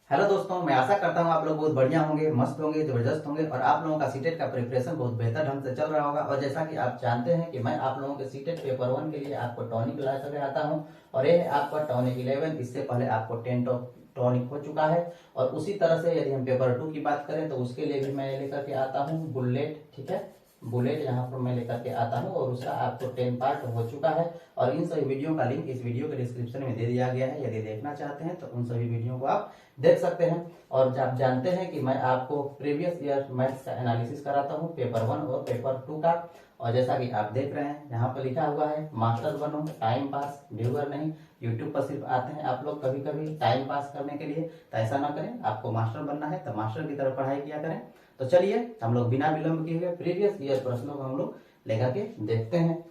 Hello दोस्तों, मैं आशा करता हूँ आप लोग बहुत बढ़िया होंगे, मस्त होंगे, जबरदस्त होंगे और आप लोगों का सीटेट का प्रिपरेशन बहुत बेहतर ढंग से चल रहा होगा। और जैसा कि आप जानते हैं कि मैं आप लोगों के सीटेट पेपर 1 के लिए आपको टॉनिक ला कर आता हूँ और ये है आपका टॉनिक 11। इससे पहले आपको 10 टॉनिक हो चुका है। और उसी तरह से यदि हम पेपर 2 की बात करें तो उसके लिए भी मैं लेकर के आता हूँ बुलेट। ठीक है, बुलेट यहाँ पर मैं लेकर के आता हूँ और उसका आपको 10 पार्ट हो चुका है। और इन सभी वीडियो का लिंक इस वीडियो के डिस्क्रिप्शन में दे दिया गया है। यदि देखना चाहते हैं तो उन सभी वीडियो को आप देख सकते हैं। और आप जानते हैं कि मैं आपको प्रीवियस ईयर मैथ्स का एनालिसिस कराता हूँ पेपर 1 और पेपर 2 का। और जैसा कि आप देख रहे हैं यहाँ पर लिखा हुआ है मास्टर बनो, टाइम पास, व्यूअर नहीं। यूट्यूब पर सिर्फ आते हैं आप लोग कभी कभी टाइम पास करने के लिए, तो ऐसा ना करें। आपको मास्टर बनना है तो मास्टर की तरफ पढ़ाई किया करें। तो चलिए हम लोग बिना विलंब किए हुए प्रीवियस ईयर प्रश्नों को हम लोग लेकर के देखते हैं।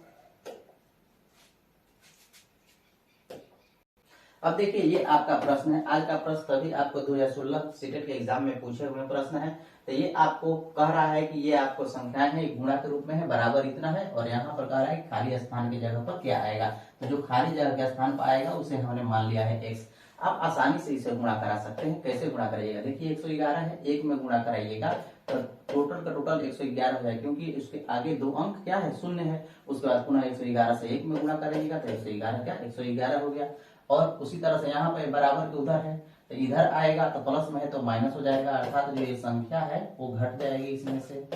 अब देखिए ये आपका प्रश्न है। आज का प्रश्न तभी आपको 2016 सीटेट के एग्जाम में पूछे हुए प्रश्न है। तो ये आपको कह रहा है कि ये आपको संख्याएं है, गुणा के रूप में है, बराबर इतना है। और यहाँ पर कह रहा है खाली स्थान की जगह पर क्या आएगा। तो जो खाली जगह के स्थान पर आएगा उसे हमने मान लिया है x। आप आसानी से इसे गुणा करा सकते हैं। कैसे गुणा करिएगा, देखिए 111 है, एक में गुणा कराइएगा तो टोटल का टोटल 111 हो जाएगा, क्योंकि इसके आगे दो अंक क्या है, शून्य है। उसके बाद पुनः 111 से एक में गुणा करेगा तो 111 क्या 111 हो गया। और उसी तरह से यहाँ पे बराबर के उधर है तो इधर आएगा तो प्लस में है तो माइनस हो जाएगा, अर्थात जो ये संख्या है वो घट जाएगी इसमें से।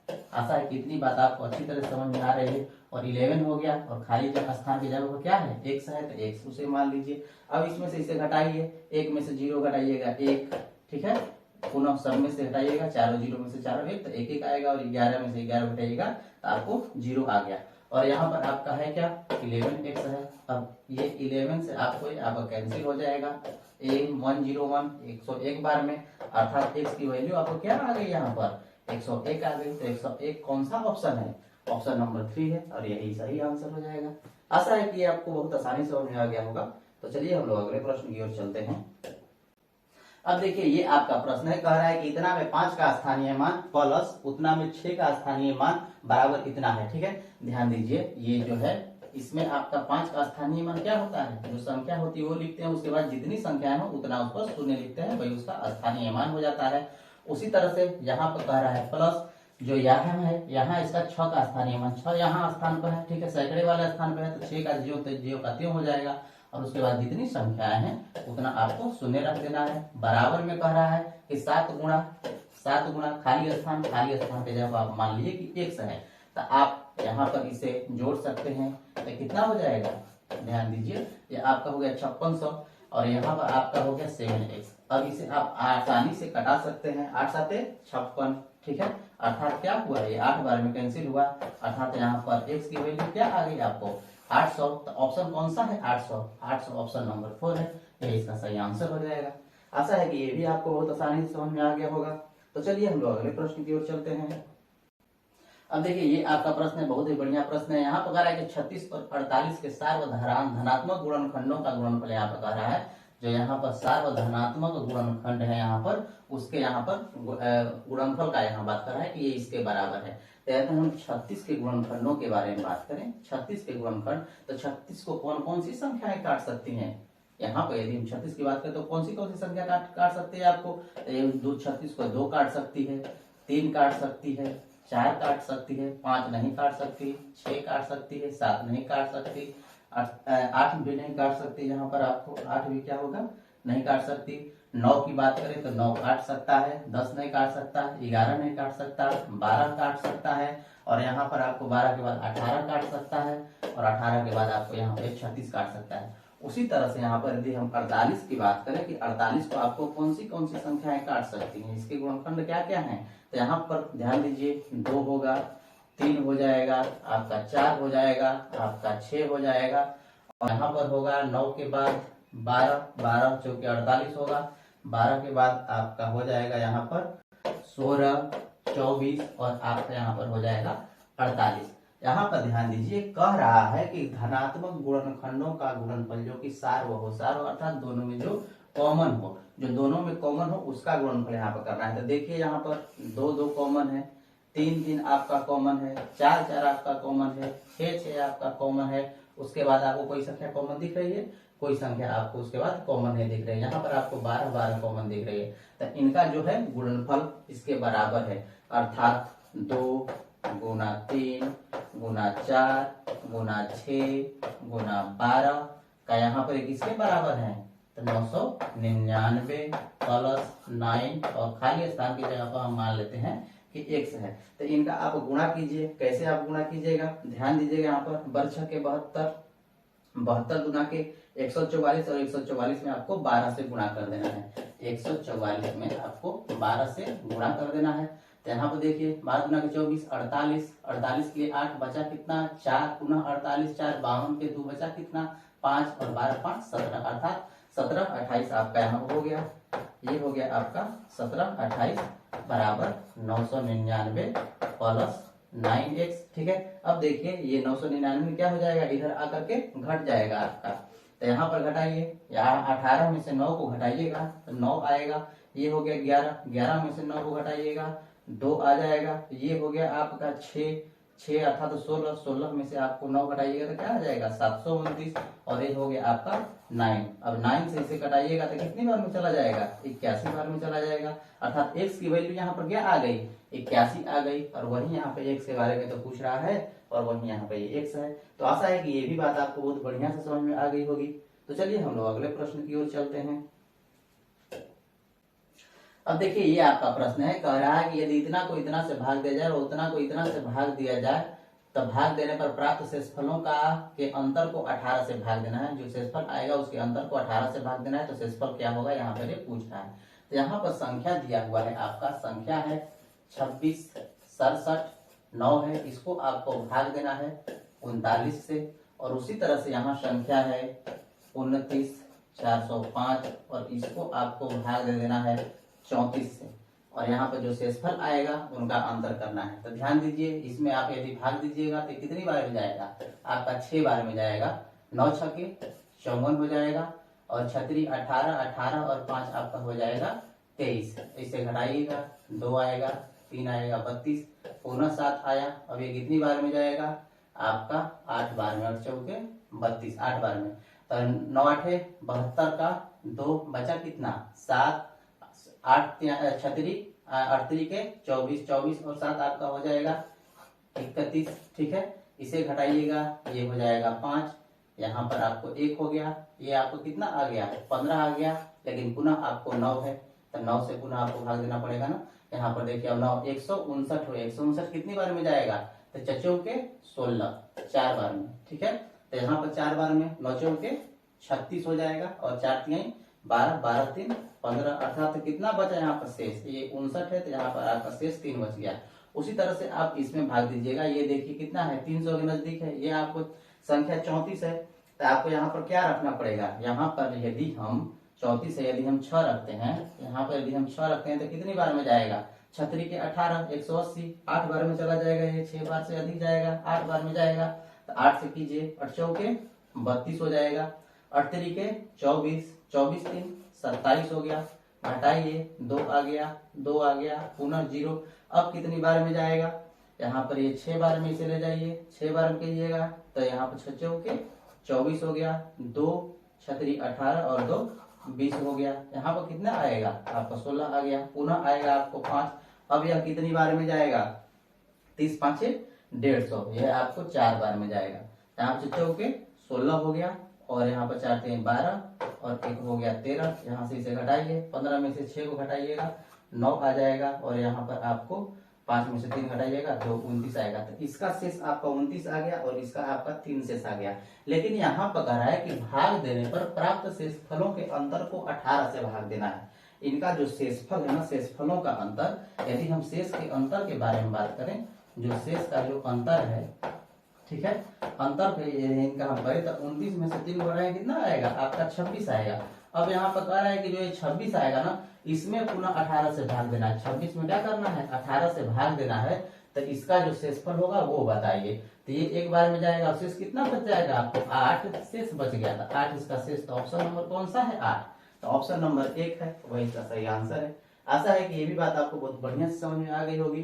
आशा है कि इतनी बात आपको अच्छी तरह समझ में आ रही है। और 11 हो गया और खाली जगह स्थान की जगह पर क्या है x है तो x उसे मान लीजिए। अब इसमें से इसे घटाइए, एक में से 0 घटाइएगा 1, ठीक है। पुनः सब में से घटाइएगा, चारों 0 में से चारों 1 तो 1 1 आएगा। और 11 में से 11 घटाइएगा तो आपको 0 आ गया। और यहाँ पर आपका है क्या 11x है। अब ये 11 से आपको आपका कैंसिल हो जाएगा, 101 101 बार में, अर्थात x की वैल्यू आपको क्या आ गई यहाँ पर 101 आ गई। तो 101 कौन सा ऑप्शन है, ऑप्शन नंबर 3 है और यही सही आंसर हो जाएगा। आशा है कि आपको बहुत आसानी से समझ में आ गया होगा। तो चलिए हम लोग अगले प्रश्न की ओर चलते हैं। अब देखिए ये आपका प्रश्न है, कह रहा है कि इतना में 5 का स्थानीय मान प्लस उतना में 6 का स्थानीय मान बराबर इतना है। ठीक है, ध्यान दीजिए ये जो है इसमें आपका 5 का स्थानीय मान क्या होता है, जो संख्या होती है वो लिखते हैं, उसके बाद जितनी संख्याएं हो उतना उस पर शून्य लिखते हैं, वही उसका स्थानीय मान हो जाता है। उसी तरह से यहाँ पर कह रहा है प्लस जो यहाँ है, यहाँ इसका 6 का स्थानीय मान 6 यहाँ स्थान पर है, ठीक है, सैकड़े वाले स्थान पर है तो 6 का ज्यो का त्यों हो जाएगा। और उसके बाद जितनी संख्याएं हैं उतना आपको शून्य रख देना है। बराबर में कह रहा है कि 7 गुणा खाली स्थान के जब आप मान लीजिए कि x है तो आप यहाँ पर इसे जोड़ सकते हैं तो कितना हो जाएगा, ध्यान दीजिए ये आपका हो गया 5600 और यहाँ पर आपका हो गया 7x। अब इसे आप आसानी से कटा सकते हैं, 8 7 56, ठीक है, अर्थात क्या हुआ ये 8 बार में कैंसिल हुआ, अर्थात यहाँ पर x की वैल्यू क्या आ गई आपको 800। तो ऑप्शन कौन सा है 800 ऑप्शन नंबर 4 है, ये इसका सही आंसर हो जाएगा। आशा है कि ये भी आपको बहुत आसानी से समझ में आ गया होगा। तो चलिए हम लोग अगले प्रश्न की ओर चलते हैं। अब देखिए ये आपका प्रश्न है, बहुत ही बढ़िया प्रश्न है। यहाँ पर कह रहा है कि 36 और 48 के सार्वधनात्मक गुणनखंडों का गुणनफल यहाँ पर कह रहा है। जो यहाँ पर सार्वधनात्मक गुणनखंड है यहाँ पर उसके यहाँ पर गुणनफल का यहाँ बात कर रहा है कि ये इसके बराबर है। तो हम 36 के गुणनखंडों के बारे में बात करें, 36 के गुणनखंड, तो 36 को कौन कौन सी संख्याएं काट सकती हैं। यहाँ पर यदि हम 36 की बात करें तो कौन सी संख्या काट सकती है आपको, 36 को 2 काट सकती है, 3 काट सकती है, 4 काट सकती है, 5 नहीं काट सकती, 6 काट सकती है, 7 नहीं काट सकती, 8 भी नहीं काट सकती। यहाँ पर आपको 8 भी क्या होगा नहीं काट सकती। 9 की बात करें तो 9 काट सकता है, 10 नहीं काट सकता, 11 नहीं काट सकता, 12 काट सकता है और यहाँ पर आपको 12 के बाद 18 काट सकता है और 18 के बाद आपको यहाँ पर 36 काट सकता है। उसी तरह से यहाँ पर यदि हम 48 की बात करें कि 48 को आपको कौन सी संख्याएं काट सकती हैं, इसके गुणनखंड क्या क्या हैं। तो यहाँ पर ध्यान दीजिए 2 होगा, 3 हो जाएगा, आपका 4 हो जाएगा, आपका 6 हो जाएगा और यहाँ पर होगा 9 के बाद 12 चौके 48 होगा, 12 के बाद आपका हो जाएगा यहाँ पर 16 24 और आपका यहाँ पर हो जाएगा 48। यहाँ पर ध्यान दीजिए कह रहा है कि धनात्मक गुणनखंडों का गुणनफल जो कि सार्व अर्थात दोनों में जो कॉमन हो, जो दोनों में कॉमन हो उसका गुणनफल यहाँ पर करना है। तो देखिए यहाँ पर 2 2 कॉमन है, 3 3 आपका कॉमन है, 4 4 आपका कॉमन है, 6 6 आपका कॉमन है। उसके बाद आपको कोई संख्या कॉमन दिख रही है, कोई संख्या आपको उसके बाद कॉमन नहीं दिख रही है। यहाँ पर आपको 12 12 कॉमन दिख रही है, तो इनका जो है गुणनफल इसके बराबर है, अर्थात 2 गुना 3 गुना 4 गुना 6 गुना 12 का यहाँ पर किसके बराबर है, तो 999 प्लस 9 और खाली स्थान की जगह पर हम मान लेते हैं कि x है। तो इनका आप गुणा कीजिए। कैसे आप गुणा कीजिएगा, ध्यान दीजिएगा, यहाँ पर वर्ष के 72 72 गुना के 144 और 144 में आपको 12 से गुणा कर देना है। 144 में आपको 12 से गुणा कर देना है। तो यहाँ पर देखिए 12 गुना के 24 48, 48 के लिए 8 बचा कितना 4, पुनः 48 4 52 के 2 बचा कितना 5 और 12 5 17, अर्थात 17 28 आपका यहाँ हो गया। ये हो गया आपका 17 28 बराबर 999 प्लस 9x। ठीक है, अब देखिए ये 999 में क्या हो जाएगा, इधर आकर के घट जाएगा आपका। तो यहाँ पर घटाइए, यहाँ 18 में से 9 को घटाइएगा तो 9 आएगा। ये हो गया 11, 11 में से 9 को घटाइएगा 2 आ जाएगा। ये हो गया आपका 6 अर्थात 16, 16 में से आपको 9 घटाइएगा तो क्या आ जाएगा 729, और ये हो गया आपका 9। अब 9 से इसे घटाइएगा तो कितनी बार में चला जाएगा, 81 बार में चला जाएगा, अर्थात x की वैल्यू यहाँ पर क्या आ गई 81 आ गई। और वही यहाँ पे x के बारे में तो पूछ रहा है और वही यहाँ पे ये x है। तो आशा है कि ये भी बात आपको बहुत बढ़िया से समझ में आ गई होगी। तो चलिए हम लोग अगले प्रश्न की ओर चलते हैं। अब देखिए ये आपका प्रश्न है, कह रहा है कि यदि इतना को इतना से भाग दिया जाए और उतना को इतना से भाग दिया जाए, तब भाग देने पर प्राप्त शेषफलों का के अंतर को 18 से भाग देना है। जो शेषफल आएगा उसके अंतर को 18 से भाग देना है। तो शेषफल क्या होगा यहाँ पर ये पूछ रहा है। तो यहाँ पर संख्या दिया हुआ है, आपका संख्या है 26 67 9 है, इसको आपको भाग देना है 39 से। और उसी तरह से यहाँ संख्या है 29 405 और इसको आपको भाग दे देना है 34 से। और यहाँ पर जो शेषफल आएगा उनका अंतर करना है। तो ध्यान दीजिए, इसमें आप यदि भाग दीजिएगा तो कितनी बार में जाएगा, आपका 6 बार में जाएगा। 9 छके 54 हो जाएगा, और छतरी 18 18 और 5 आपका हो जाएगा 23। इसे घटाइएगा 2 आएगा, 3 आएगा 32, पुनः 7 आया। अब ये कितनी बार में जाएगा, आपका 8 बार में, और चौके 32 8 बार में। तो 9 8 72 का 2 बचा कितना 7, 8 छतरी 38 के 24 24 और 7 आपका हो जाएगा 31। ठीक है, इसे घटाइएगा, ये हो जाएगा 5, यहाँ पर आपको 1 हो गया, ये आपको कितना आ गया 15 आ गया। लेकिन पुनः आपको 9 है, तो 9 से पुनः आपको भाग देना पड़ेगा ना। यहाँ पर देखिए अब 9 159 हो, 159 कितनी बार में जाएगा, तो 4 के 16 4 बार में। ठीक है, तो यहाँ पर 4 बार में 9 के 36 हो जाएगा, और 4 3 12 12 3 15, अर्थात कितना बचा यहाँ पर शेष, ये 59 है, तो यहाँ पर आपका शेष 3 बच गया। उसी तरह से आप इसमें भाग दीजिएगा। ये देखिए कितना है 300 के नजदीक है, ये आपको संख्या 34 है। तो आपको यहाँ पर क्या रखना पड़ेगा, यहाँ पर यदि हम 34 है, यदि हम 6 रखते हैं, यहाँ पर यदि हम 6 रखते हैं तो कितनी बार में जाएगा, छतरी के 18 180 8 बार में चला जाएगा। ये 6 बार से अधिक जाएगा, 8 बार में जाएगा। तो 8 से कीजिए, 8 चौके 32 हो जाएगा, 8 तरीके 24 24 3 27 हो गया। घटाइए 2 आ गया, 2 आ गया, पुनः 0। अब कितनी बार में जाएगा, यहाँ पर ये 6 बार में इसे ले जाइए, 6 बार में कीजिएगा तो यहाँ पर 6 चौके 24 हो गया, 2 छतरी 18 और 2 20 हो गया। यहाँ पर कितना आएगा, आपका 16 आ गया, पुनः आएगा आपको 5। अब यह कितनी बार में जाएगा, 30 5 150, यह आपको 4 बार में जाएगा। यहाँ पर 6 चौके 16 हो गया, और यहाँ पर 4 3 12 और 1 हो गया 13। यहाँ से इसे घटाइए, 15 में से 6 को घटाइएगा 9 आ जाएगा, और यहाँ पर आपको 5 में से 3 घटाइएगा 2 29 आएगा। तो इसका शेष आपका 29 आ गया, और इसका आपका 3 शेष आ गया। लेकिन यहाँ पर कह रहा है कि भाग देने पर प्राप्त शेषफलों के अंतर को 18 से भाग देना है। इनका जो शेषफल है ना, शेषफलों का अंतर, यदि हम शेष के अंतर के बारे में बात करें, जो शेष का जो अंतर है, ठीक है, अंतर पे इनका हम करें तो 29 में से 3 बढ़ाएं कितना आएगा, आपका 26 आएगा। अब यहाँ पर कह रहा है कि जो ये 26 आएगा ना, इसमें पुनः 18 से भाग देना है। 26 में क्या करना है, 18 से भाग देना है। तो इसका जो शेषफल होगा वो बताइए। तो ये 1 बार में जाएगा, शेष कितना बच जाएगा आपको 8 शेष बच गया था, 8 इसका शेष। तो ऑप्शन नंबर कौन सा है 8, तो ऑप्शन नंबर 1 है, वही इसका सही आंसर है। आशा है कि ये भी बात आपको बहुत बढ़िया से समझ में आ गई होगी।